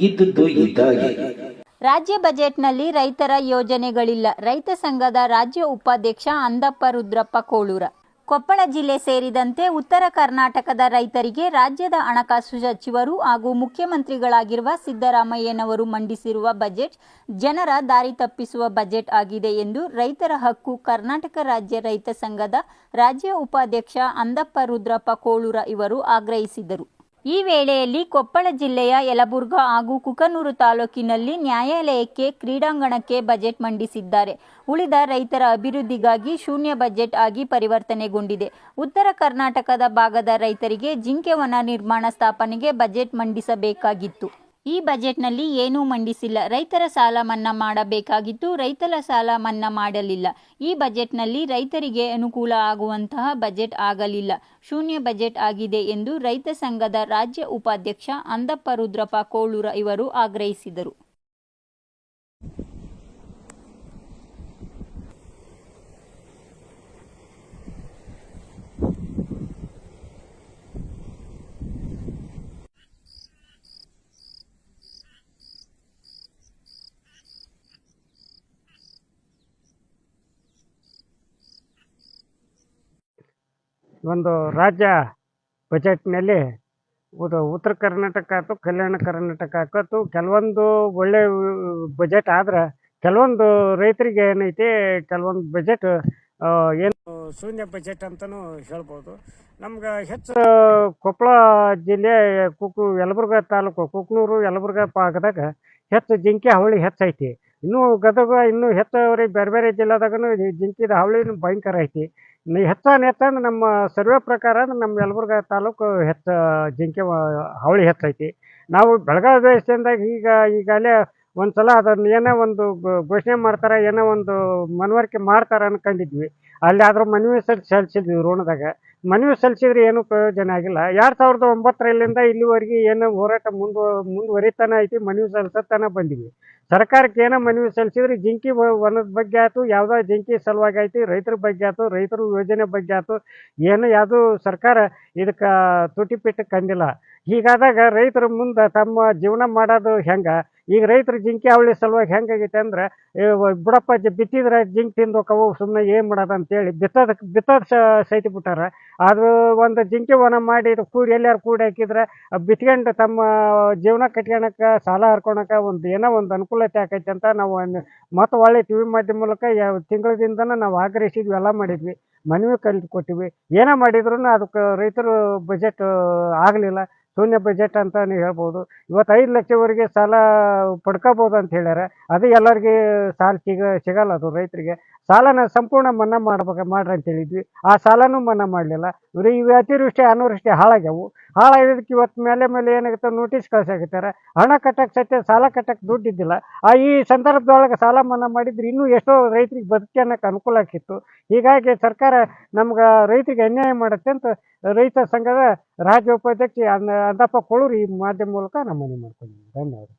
ಇದ್ದದ್ದು ಇದ್ದಾಗೆ. ರಾಜ್ಯ ಬಜೆಟ್ನಲ್ಲಿ ರೈತರ ಯೋಜನೆಗಳಿಲ್ಲ. ರೈತ ಸಂಘದ ರಾಜ್ಯ ಉಪಾಧ್ಯಕ್ಷ ಅಂದಪ್ಪ ರುದ್ರಪ್ಪ ಕೋಳೂರ. ಕೊಪ್ಪಳ ಜಿಲ್ಲೆ ಸೇರಿದಂತೆ ಉತ್ತರ ಕರ್ನಾಟಕದ ರೈತರಿಗೆ ರಾಜ್ಯದ ಹಣಕಾಸು ಸಚಿವರು ಹಾಗೂ ಮುಖ್ಯಮಂತ್ರಿಗಳಾಗಿರುವ ಸಿದ್ದರಾಮಯ್ಯನವರು ಮಂಡಿಸಿರುವ ಬಜೆಟ್ ಜನರ ದಾರಿ ತಪ್ಪಿಸುವ ಬಜೆಟ್ ಆಗಿದೆ ಎಂದು ರೈತರ ಹಕ್ಕು ಕರ್ನಾಟಕ ರಾಜ್ಯ ರೈತ ಸಂಘದ ರಾಜ್ಯ ಉಪಾಧ್ಯಕ್ಷ ಅಂದಪ್ಪ ರುದ್ರಪ್ಪ ಕೋಳೂರ ಇವರು ಆಗ್ರಹಿಸಿದರು. ಈ ವೇಳೆಯಲ್ಲಿ ಕೊಪ್ಪಳ ಜಿಲ್ಲೆಯ ಯಲಬುರ್ಗಾ ಹಾಗೂ ಕುಕನೂರು ತಾಲೂಕಿನಲ್ಲಿ ನ್ಯಾಯಾಲಯಕ್ಕೆ, ಕ್ರೀಡಾಂಗಣಕ್ಕೆ ಬಜೆಟ್ ಮಂಡಿಸಿದ್ದಾರೆ. ಉಳಿದ ರೈತರ ಅಭಿವೃದ್ಧಿಗಾಗಿ ಶೂನ್ಯ ಬಜೆಟ್ ಆಗಿ ಪರಿವರ್ತನೆಗೊಂಡಿದೆ. ಉತ್ತರ ಕರ್ನಾಟಕದ ಭಾಗದ ರೈತರಿಗೆ ಜಿಂಕೆ ವನ ನಿರ್ಮಾಣ ಸ್ಥಾಪನೆಗೆ ಬಜೆಟ್ ಮಂಡಿಸಬೇಕಾಗಿತ್ತು. ಈ ಬಜೆಟ್ನಲ್ಲಿ ಏನೂ ಮಂಡಿಸಿಲ್ಲ. ರೈತರ ಸಾಲ ಮನ್ನಾ ಮಾಡಬೇಕಾಗಿತ್ತು, ರೈತರ ಸಾಲ ಮನ್ನಾ ಮಾಡಲಿಲ್ಲ. ಈ ಬಜೆಟ್ನಲ್ಲಿ ರೈತರಿಗೆ ಅನುಕೂಲ ಆಗುವಂತಹ ಬಜೆಟ್ ಆಗಲಿಲ್ಲ, ಶೂನ್ಯ ಬಜೆಟ್ ಆಗಿದೆ ಎಂದು ರೈತ ಸಂಘದ ರಾಜ್ಯ ಉಪಾಧ್ಯಕ್ಷ ಅಂದಪ್ಪ ರುದ್ರಪ್ಪ ಕೋಳೂರ ಇವರು ಆಗ್ರಹಿಸಿದರು. ಒಂದು ರಾಜ್ಯ ಬಜೆಟ್ನಲ್ಲಿ ಉತ್ತರ ಕರ್ನಾಟಕ ಆಯ್ತು, ಕಲ್ಯಾಣ ಕರ್ನಾಟಕ ಆಯ್ತು, ಕೆಲವೊಂದು ಒಳ್ಳೆ ಬಜೆಟ್ ಆದ್ರೆ ಕೆಲವೊಂದು ರೈತರಿಗೆ ಏನೈತಿ, ಕೆಲವೊಂದು ಬಜೆಟ್ ಏನು ಶೂನ್ಯ ಬಜೆಟ್ ಅಂತಲೂ ಹೇಳ್ಬೋದು. ನಮ್ಗೆ ಹೆಚ್ಚು ಕೊಪ್ಪಳ ಜಿಲ್ಲೆ ಯಲಬುರ್ಗಾ ತಾಲೂಕು ಕುಕನೂರು ಯಲಬುರ್ಗಾ ಭಾಗದಾಗ ಹೆಚ್ಚು ಜಿಂಕೆ ಹಾವಳಿ ಹೆಚ್ಚೈತಿ. ಇನ್ನೂ ಗದಗ ಇನ್ನೂ ಹೆಚ್ಚವರಿಗೆ ಬೇರೆ ಬೇರೆ ಜಿಲ್ಲೆದಾಗೂ ಜಿಂಕಿದ ಹಾವಳಿ ಭಯಂಕರ ಐತಿ. ಹೆಚ್ಚಂದ್ರೆ ನಮ್ಮ ಸರ್ವೆ ಪ್ರಕಾರ ನಮ್ಮ ಯಲಬುರ್ಗಾ ತಾಲೂಕು ಹೆಚ್ಚು ಜಿಂಕೆ ಹಾವಳಿ ಹೆಚ್ಚೈತಿ. ನಾವು ಬೆಳಗಾವಿ ದೇಶದಿಂದ ಈಗಾಗಲೇ ಒಂದು ಸಲ ಅದನ್ನು ಏನೋ ಒಂದು ಘೋಷಣೆ ಮಾಡ್ತಾರೆ, ಏನೋ ಒಂದು ಮನವರಿಕೆ ಮಾಡ್ತಾರೆ ಅನ್ಕೊಂಡಿದ್ವಿ. ಅಲ್ಲಿ ಆದರೂ ಮನವಿ ಸಲ್ಲಿಸಿದ್ವಿ ಋಣದಾಗ. ಮನವಿ ಸಲ್ಲಿಸಿದ್ರೆ ಏನೂ ಪ್ರಯೋಜನ ಆಗಿಲ್ಲ. 2009 ಇಲ್ಲಿವರೆಗೆ ಏನೋ ಹೋರಾಟ ಮುಂದುವರಿತಾನೆ ಐತಿ, ಮನವಿ ಸಲ್ಲಿಸತ್ತಾನೆ ಬಂದಿವಿ. ಸರ್ಕಾರಕ್ಕೆ ಏನೋ ಮನವಿ ಸಲ್ಲಿಸಿದ್ರೆ ಜಿಂಕಿ ವನದ ಬಗ್ಗೆ ಆಯ್ತು, ಯಾವುದೋ ಜಿಂಕಿ ಸಲುವಾಗಿ ಆಯ್ತು, ರೈತರ ಬಗ್ಗೆ ಆಯ್ತು, ರೈತರ ಯೋಜನೆ ಬಗ್ಗೆ ಆಯ್ತು, ಯಾವುದೂ ಸರ್ಕಾರ ಇದಕ್ಕೆ ತುಟಿಪಿಟ್ಟು ಕಂದಿಲ್ಲ. ಹೀಗಾದಾಗ ರೈತರ ಮುಂದೆ ತಮ್ಮ ಜೀವನ ಮಾಡೋದು ಹೆಂಗೆ? ಈಗ ರೈತರು ಜಿಂಕಿ ಹಾವಳಿ ಸಲುವಾಗಿ ಹೆಂಗಾಗೈತೆ ಅಂದ್ರೆ, ಬಿಡಪ್ಪ ಬಿತ್ತಿದ್ರೆ ಜಿಂಕ್ ತಿಂದೋಕವು, ಸುಮ್ಮನೆ ಏನು ಮಾಡೋದು ಅಂತೇಳಿ ಬಿತ್ತೋದು ಸಹಿತ ಬಿಟ್ಟಾರ. ಅದು ಒಂದು ಜಿಂಕೆ ವನ ಮಾಡಿ ಎಲ್ಲಾರು ಕೂಡಿ ಹಾಕಿದ್ರೆ ಬಿತ್ಕೊಂಡು ತಮ್ಮ ಜೀವನ ಕಟ್ಕೊಳಕ್ಕೆ, ಸಾಲ ಹರ್ಕೊಳಕ್ಕೆ ಏನೋ ಒಂದು ಅನುಕೂಲತೆ ಆಕೈತೆ ಅಂತ ನಾವು ಮತ್ತು ಒಳ್ಳೆ ಟಿ ವಿ ಮಾಧ್ಯಮ ಮೂಲಕ ತಿಂಗಳಿಂದನೂ ನಾವು ಆಗ್ರಹಿಸಿದ್ವಿ, ಎಲ್ಲ ಮಾಡಿದ್ವಿ, ಮನವಿ ಕೊಟ್ಟಿವಿ. ಏನೋ ಮಾಡಿದ್ರು ಅದಕ್ಕೆ ರೈತರು ಬಜೆಟ್ ಆಗಲಿಲ್ಲ, ಶೂನ್ಯ ಬಜೆಟ್ ಅಂತ ನೀವು ಹೇಳ್ಬೋದು. ಇವತ್ತು 5 ಲಕ್ಷವರೆಗೆ ಸಾಲ ಪಡ್ಕೋಬೋದು ಅಂತ ಹೇಳ್ಯಾರ. ಅದು ಎಲ್ಲರಿಗೆ ಸಾಲ ಸಿಗಲ್ಲ. ಅದು ರೈತರಿಗೆ ಸಾಲನ ಸಂಪೂರ್ಣ ಮನ್ನಾ ಮಾಡ್ರಿ ಅಂತ ಹೇಳಿದ್ವಿ. ಆ ಸಾಲನೂ ಮನ್ನಾ ಮಾಡಲಿಲ್ಲ. ಇವು ಅತಿವೃಷ್ಟಿ ಅನಾವೃಷ್ಟಿ ಹಾಳಾಗ್ಯಾವು. ಹಾಳಾಗಿದ್ದಕ್ಕೆ ಇವತ್ತು ಮೇಲೆ ಏನಾಗುತ್ತೆ, ನೋಟಿಸ್ ಕಳ್ಸಾಕತ್ತಾರೆ. ಹಣ ಕಟ್ಟಕ್ಕೆ ಸತ್ಯ ಸಾಲ ಕಟ್ಟಕ್ಕೆ ದುಡ್ಡಿದ್ದಿಲ್ಲ. ಈ ಸಂದರ್ಭದೊಳಗೆ ಸಾಲ ಮನ್ನಾ ಮಾಡಿದ್ರೆ ಇನ್ನೂ ಎಷ್ಟೋ ರೈತರಿಗೆ ಬದುಕನ್ನಕ್ಕೆ ಅನುಕೂಲ ಆಗ್ತಿತ್ತು. ಹೀಗಾಗಿ ಸರ್ಕಾರ ನಮ್ಗೆ ರೈತರಿಗೆ ಅನ್ಯಾಯ ಮಾಡುತ್ತೆ ಅಂತ ರೈತ ಸಂಘದ ರಾಜ್ಯ ಉಪಾಧ್ಯಕ್ಷ ಅಂದಪ್ಪ ಕೋಳೂರು ಈ ಮಾಧ್ಯಮ ಮೂಲಕ ನಾನು ಮನವಿ ಮಾಡ್ಕೊಂಡಿದ್ದೀನಿ. ಧನ್ಯವಾದ.